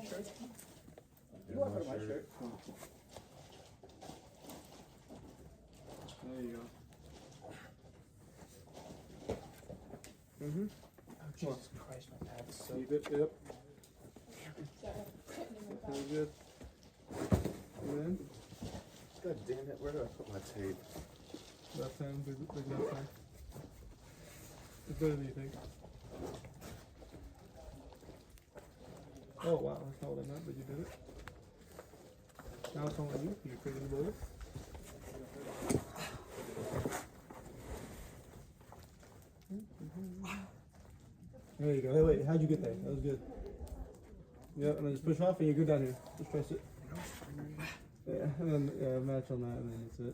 shirt? Yeah, You want my to my shirt. shirt? There you go. Oh, Jesus Christ, my pad's so... Keep it, yep. Very good. And then, God damn it, where do I put my tape? left hand, big left hand. It's better than you think. Oh wow, that's not what I meant, but you did it. Now it's on you, you crazy boy. There you go. Hey, wait, how'd you get there? That was good. Yep, and then just push off and you're good down here. Just press it. Yeah, and then match on that and then that's it.